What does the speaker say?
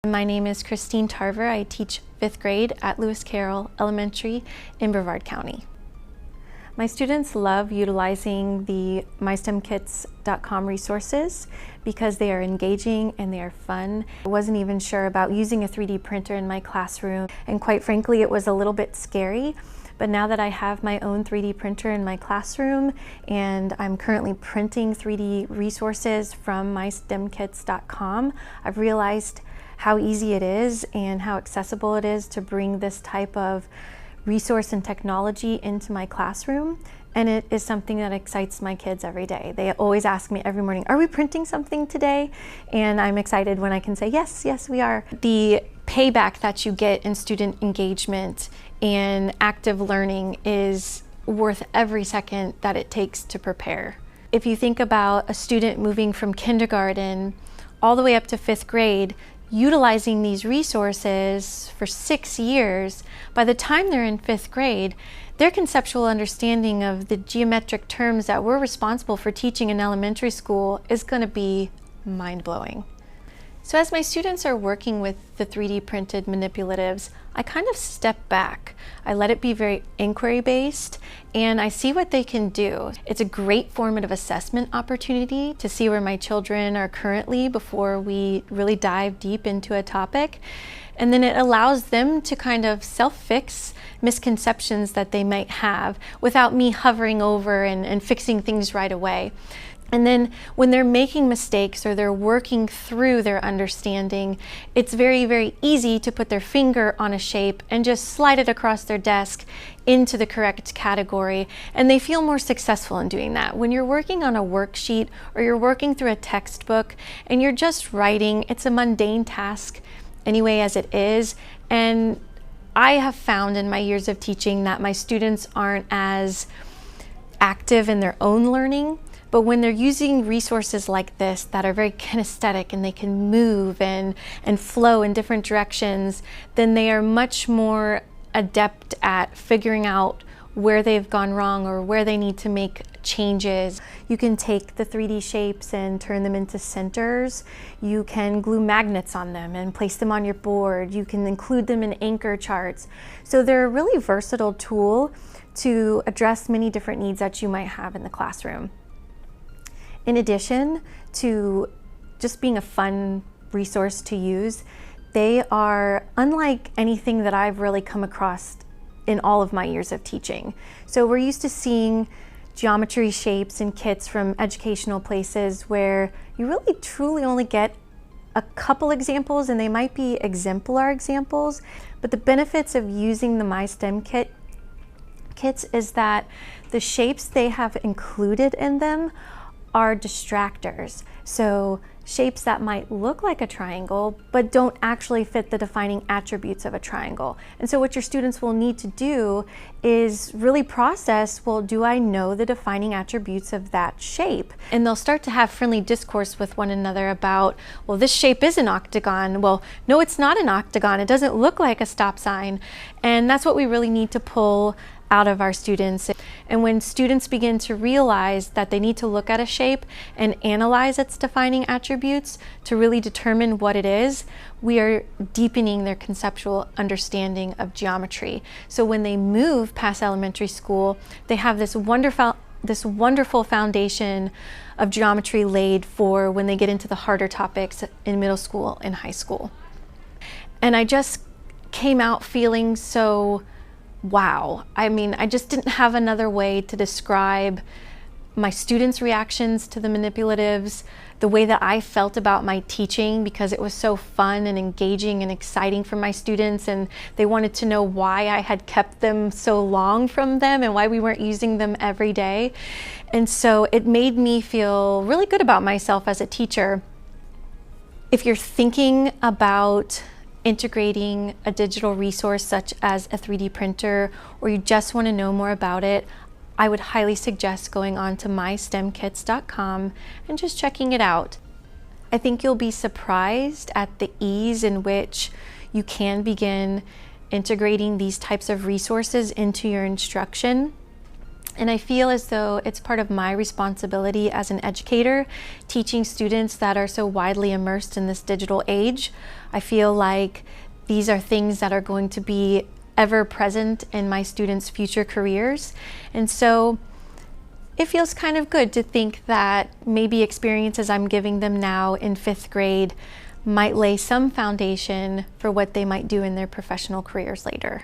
My name is Christine Tarver. I teach 5th grade at Lewis Carroll Elementary in Brevard County. My students love utilizing the MyStemKits.com resources because they are engaging and they are fun. I wasn't even sure about using a 3D printer in my classroom, and quite frankly it was a little bit scary. But now that I have my own 3D printer in my classroom and I'm currently printing 3D resources from MyStemKits.com, I've realized how easy it is and how accessible it is to bring this type of resource and technology into my classroom, and it is something that excites my kids every day. They always ask me every morning, are we printing something today? And I'm excited when I can say, yes, we are. The payback that you get in student engagement and active learning is worth every second that it takes to prepare. If you think about a student moving from kindergarten all the way up to 5th grade, utilizing these resources for 6 years, by the time they're in 5th grade, their conceptual understanding of the geometric terms that we're responsible for teaching in elementary school is going to be mind-blowing. So as my students are working with the 3D printed manipulatives, I kind of step back. I let it be very inquiry-based, and I see what they can do. It's a great formative assessment opportunity to see where my children are currently before we really dive deep into a topic. And then it allows them to kind of self-fix misconceptions that they might have without me hovering over and fixing things right away. And then when they're making mistakes or they're working through their understanding, it's very, very easy to put their finger on a shape and just slide it across their desk into the correct category, and they feel more successful in doing that. When you're working on a worksheet or you're working through a textbook and you're just writing, it's a mundane task anyway as it is, and I have found in my years of teaching that my students aren't as active in their own learning. But when they're using resources like this that are very kinesthetic and they can move and flow in different directions, then they are much more adept at figuring out where they've gone wrong or where they need to make changes. You can take the 3D shapes and turn them into centers. You can glue magnets on them and place them on your board. You can include them in anchor charts. So they're a really versatile tool to address many different needs that you might have in the classroom. In addition to just being a fun resource to use, they are unlike anything that I've really come across in all of my years of teaching. So we're used to seeing geometry shapes and kits from educational places where you really truly only get a couple examples, and they might be exemplar examples, but the benefits of using the MyStem kits is that the shapes they have included in them are distractors. So shapes that might look like a triangle but don't actually fit the defining attributes of a triangle. And so what your students will need to do is really process, well, do I know the defining attributes of that shape? And they'll start to have friendly discourse with one another about, well, this shape is an octagon. Well, no, it's not an octagon. It doesn't look like a stop sign. And that's what we really need to pull out of our students. And when students begin to realize that they need to look at a shape and analyze its defining attributes to really determine what it is, we are deepening their conceptual understanding of geometry. So when they move past elementary school, they have this wonderful foundation of geometry laid for when they get into the harder topics in middle school and high school. And I just came out feeling so wow. I mean, I just didn't have another way to describe my students' reactions to the manipulatives, the way that I felt about my teaching, because it was so fun and engaging and exciting for my students, and they wanted to know why I had kept them so long from them and why we weren't using them every day. And so it made me feel really good about myself as a teacher. If you're thinking about integrating a digital resource such as a 3D printer, or you just want to know more about it, I would highly suggest going on to MyStemKits.com and just checking it out. I think you'll be surprised at the ease in which you can begin integrating these types of resources into your instruction. And I feel as though it's part of my responsibility as an educator, teaching students that are so widely immersed in this digital age. I feel like these are things that are going to be ever present in my students' future careers. And so it feels kind of good to think that maybe experiences I'm giving them now in 5th grade might lay some foundation for what they might do in their professional careers later.